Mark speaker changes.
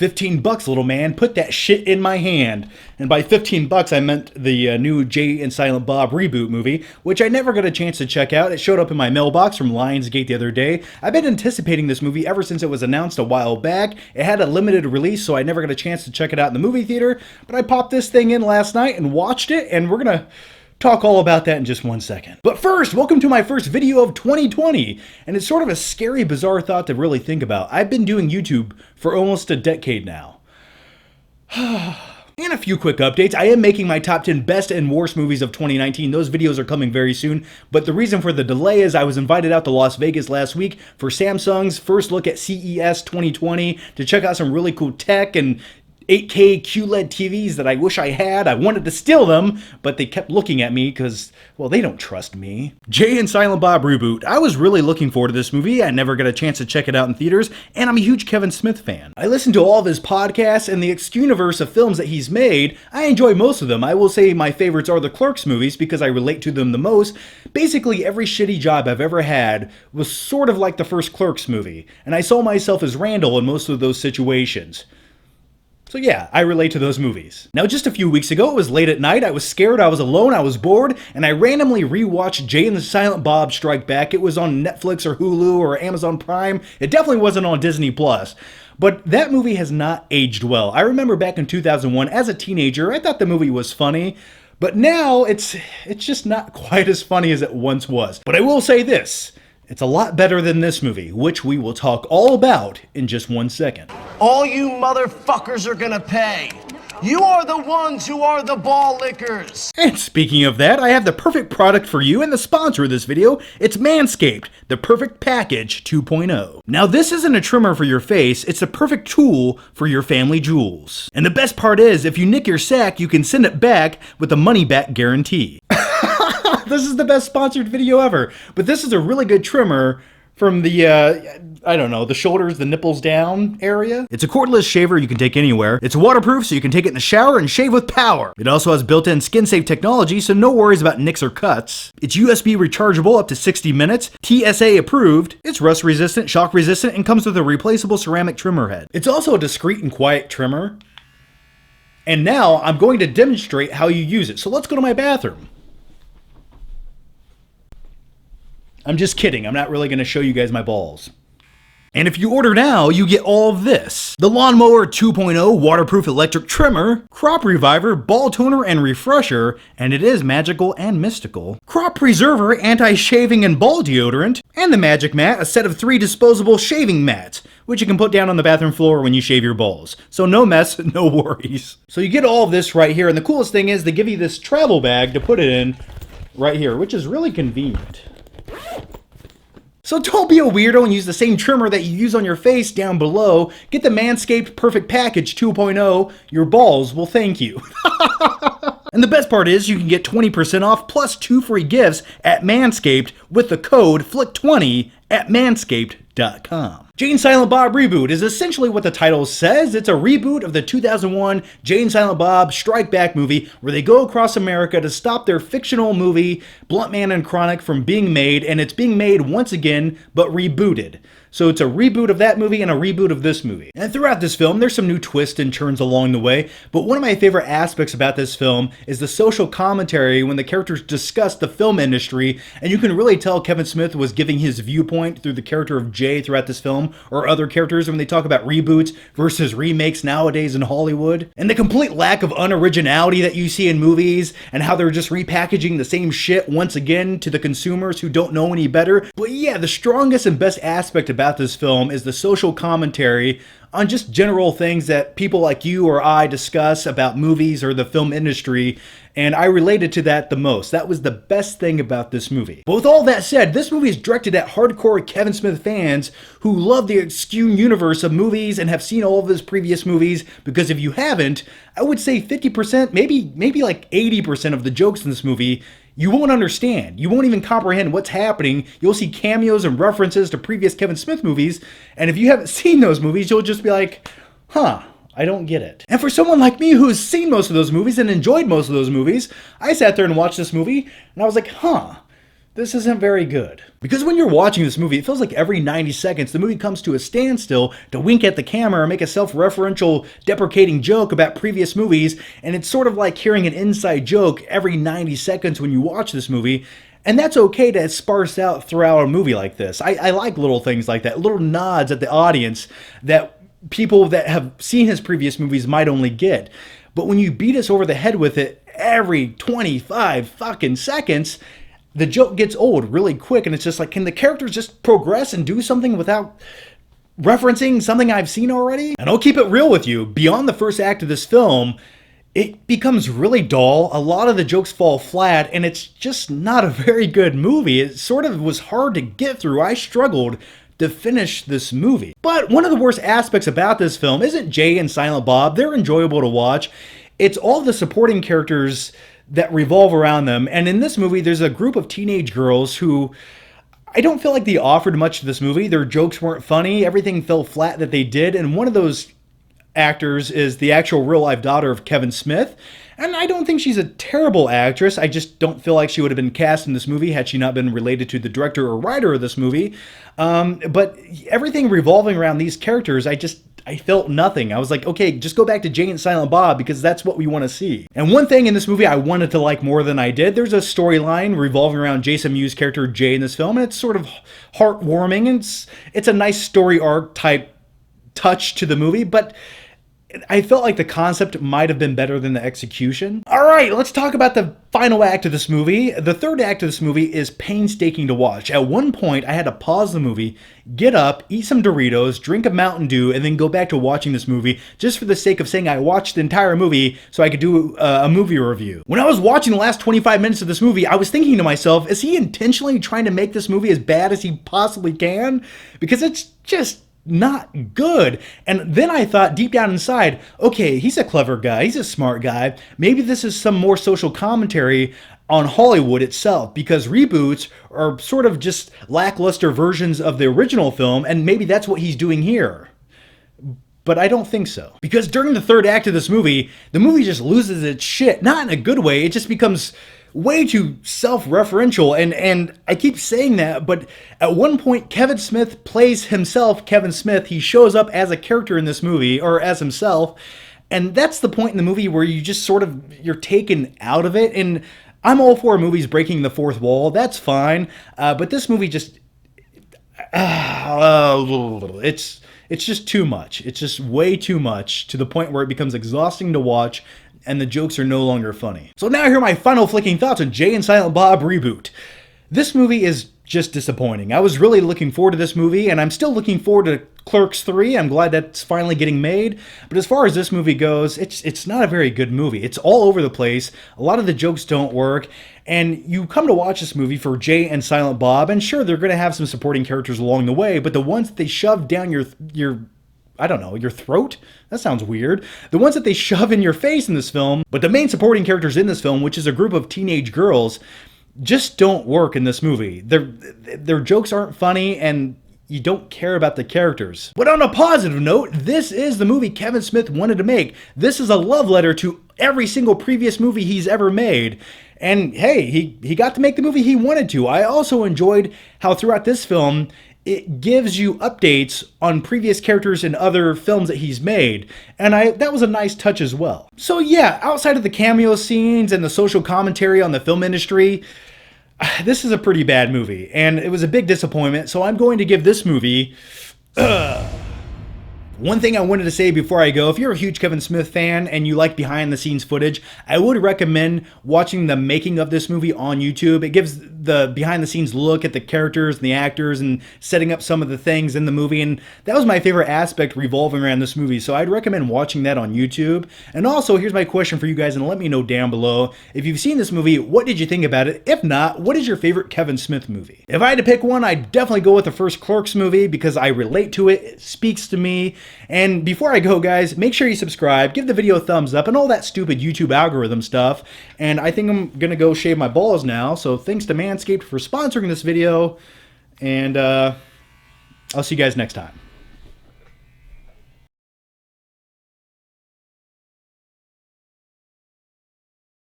Speaker 1: $15, little man. Put that shit in my hand. And by $15, I meant the new Jay and Silent Bob Reboot movie, which I never got a chance to check out. It showed up in my mailbox from Lionsgate the other day. I've been anticipating this movie ever since it was announced a while back. It had a limited release, so I never got a chance to check it out in the movie theater. But I popped this thing in last night and watched it, and we're gonna talk all about that in just one second. But first, welcome to my first video of 2020, and it's sort of a scary, bizarre thought to really think about. I've been doing YouTube for almost a decade now. And a few quick updates. I am making my top 10 best and worst movies of 2019. Those videos are coming very soon, but the reason for the delay is I was invited out to Las Vegas last week for Samsung's first look at CES 2020 to check out some really cool tech and 8K QLED TVs that I wish I had. I wanted to steal them, but they kept looking at me because, well, they don't trust me. Jay and Silent Bob Reboot. I was really looking forward to this movie. I never got a chance to check it out in theaters, and I'm a huge Kevin Smith fan. I listened to all of his podcasts and the universe of films that he's made. I enjoy most of them. I will say my favorites are the Clerks movies because I relate to them the most. Basically, every shitty job I've ever had was sort of like the first Clerks movie, and I saw myself as Randall in most of those situations. So yeah, I relate to those movies. Now just a few weeks ago, it was late at night, I was scared, I was alone, I was bored, and I randomly rewatched Jay and the Silent Bob Strike Back. It was on Netflix or Hulu or Amazon Prime. It definitely wasn't on Disney Plus. But that movie has not aged well. I remember back in 2001, as a teenager, I thought the movie was funny. But now, it's just not quite as funny as it once was. But I will say this. It's a lot better than this movie, which we will talk all about in just one second.
Speaker 2: All you motherfuckers are gonna pay. You are the ones who are the ball lickers.
Speaker 1: And speaking of that, I have the perfect product for you and the sponsor of this video. It's Manscaped, the Perfect Package 2.0. Now this isn't a trimmer for your face, it's the perfect tool for your family jewels. And the best part is, if you nick your sack, you can send it back with a money-back guarantee. This is the best sponsored video ever, but this is a really good trimmer from the, I don't know, the shoulders, the nipples down area. It's a cordless shaver you can take anywhere. It's waterproof, so you can take it in the shower and shave with power. It also has built-in skin-safe technology, so no worries about nicks or cuts. It's USB rechargeable up to 60 minutes, TSA approved. It's rust-resistant, shock-resistant, and comes with a replaceable ceramic trimmer head. It's also a discreet and quiet trimmer. And now I'm going to demonstrate how you use it. So let's go to my bathroom. I'm just kidding. I'm not really going to show you guys my balls. And if you order now, you get all of this. The Lawnmower 2.0 waterproof electric trimmer, crop reviver, ball toner and refresher, and it is magical and mystical. Crop preserver, anti-shaving and ball deodorant, and the Magic Mat, a set of 3 disposable shaving mats, which you can put down on the bathroom floor when you shave your balls. So no mess, no worries. So you get all of this right here, and the coolest thing is they give you this travel bag to put it in right here, which is really convenient. So don't be a weirdo and use the same trimmer that you use on your face down below. Get the Manscaped Perfect Package 2.0. Your balls will thank you. And the best part is you can get 20% off plus 2 free gifts at Manscaped with the code FLICK20 at manscaped.com. Jay and Silent Bob Reboot is essentially what the title says. It's a reboot of the 2001 Jay and Silent Bob Strike Back movie where they go across America to stop their fictional movie Blunt Man and Chronic from being made, and it's being made once again but rebooted. So it's a reboot of that movie and a reboot of this movie. And throughout this film, there's some new twists and turns along the way, but one of my favorite aspects about this film is the social commentary when the characters discuss the film industry, and you can really tell Kevin Smith was giving his viewpoint through the character of Jay throughout this film, or other characters when they talk about reboots versus remakes nowadays in Hollywood. And the complete lack of unoriginality that you see in movies, and how they're just repackaging the same shit once again to the consumers who don't know any better. But yeah, the strongest and best aspect about this film is the social commentary on just general things that people like you or I discuss about movies or the film industry, and I related to that the most. That was the best thing about this movie. But with all that said, this movie is directed at hardcore Kevin Smith fans who love the obscure universe of movies and have seen all of his previous movies, because if you haven't, I would say 50%, maybe like 80% of the jokes in this movie you won't understand. You won't even comprehend what's happening. You'll see cameos and references to previous Kevin Smith movies, and if you haven't seen those movies, you'll just be like, huh, I don't get it. And for someone like me who's seen most of those movies and enjoyed most of those movies, I sat there and watched this movie, and I was like, huh, this isn't very good. Because when you're watching this movie, it feels like every 90 seconds the movie comes to a standstill to wink at the camera or make a self-referential, deprecating joke about previous movies, and it's sort of like hearing an inside joke every 90 seconds when you watch this movie. And that's okay to sparse out throughout a movie like this. I like little things like that, little nods at the audience that people that have seen his previous movies might only get. But when you beat us over the head with it every 25 fucking seconds, the joke gets old really quick, and it's just like, can the characters just progress and do something without referencing something I've seen already? And I'll keep it real with you. Beyond the first act of this film, it becomes really dull. A lot of the jokes fall flat, and it's just not a very good movie. It sort of was hard to get through. I struggled to finish this movie. But one of the worst aspects about this film isn't Jay and Silent Bob. They're enjoyable to watch. It's all the supporting characters that revolve around them. And in this movie, there's a group of teenage girls who I don't feel like they offered much to this movie. Their jokes weren't funny. Everything fell flat that they did. And one of those actors is the actual real-life daughter of Kevin Smith. And I don't think she's a terrible actress. I just don't feel like she would have been cast in this movie had she not been related to the director or writer of this movie. But everything revolving around these characters, I felt nothing. I was like, okay, just go back to Jay and Silent Bob because that's what we want to see. And one thing in this movie I wanted to like more than I did, there's a storyline revolving around Jason Mewes' character Jay in this film, and it's sort of heartwarming, and it's a nice story arc type touch to the movie, but I felt like the concept might have been better than the execution. All right, let's talk about the final act of this movie. The third act of this movie is painstaking to watch. At one point, I had to pause the movie, get up, eat some Doritos, drink a Mountain Dew, and then go back to watching this movie just for the sake of saying I watched the entire movie so I could do a movie review. When I was watching the last 25 minutes of this movie, I was thinking to myself, is he intentionally trying to make this movie as bad as he possibly can? Because it's just not good. And then I thought deep down inside, okay, he's a clever guy, he's a smart guy, maybe this is some more social commentary on Hollywood itself, because reboots are sort of just lackluster versions of the original film, and maybe that's what he's doing here. But I don't think so. Because during the third act of this movie, the movie just loses its shit. Not in a good way, it just becomes way too self-referential, and I keep saying that, but at one point Kevin Smith plays himself, Kevin Smith. He shows up as a character in this movie, or as himself, and that's the point in the movie where you just sort of, you're taken out of it. And I'm all for movies breaking the fourth wall, that's fine, but this movie just, it's just too much. It's just way too much, to the point where it becomes exhausting to watch, and the jokes are no longer funny. So now here are my final flicking thoughts on Jay and Silent Bob Reboot. This movie is just disappointing. I was really looking forward to this movie, and I'm still looking forward to Clerks 3. I'm glad that's finally getting made. But as far as this movie goes, it's not a very good movie. It's all over the place. A lot of the jokes don't work. And you come to watch this movie for Jay and Silent Bob, and sure, they're going to have some supporting characters along the way, but the ones that they shove down your I don't know, your throat? That sounds weird. The ones that they shove in your face in this film, but the main supporting characters in this film, which is a group of teenage girls, just don't work in this movie. Their jokes aren't funny, and you don't care about the characters. But on a positive note, this is the movie Kevin Smith wanted to make. This is a love letter to every single previous movie he's ever made. And hey, he got to make the movie he wanted to. I also enjoyed how throughout this film, it gives you updates on previous characters in other films that he's made, and that was a nice touch as well. So yeah, outside of the cameo scenes and the social commentary on the film industry, this is a pretty bad movie, and it was a big disappointment, so I'm going to give this movie... One thing I wanted to say before I go, if you're a huge Kevin Smith fan and you like behind the scenes footage, I would recommend watching the making of this movie on YouTube. It gives the behind the scenes look at the characters and the actors and setting up some of the things in the movie, and that was my favorite aspect revolving around this movie, so I'd recommend watching that on YouTube. And also, here's my question for you guys, and let me know down below. If you've seen this movie, what did you think about it? If not, what is your favorite Kevin Smith movie? If I had to pick one, I'd definitely go with the first Clerks movie because I relate to it, it speaks to me. And before I go, guys, make sure you subscribe, give the video a thumbs up, and all that stupid YouTube algorithm stuff. And I think I'm gonna go shave my balls now, so thanks to Manscaped for sponsoring this video, and I'll see you guys next time.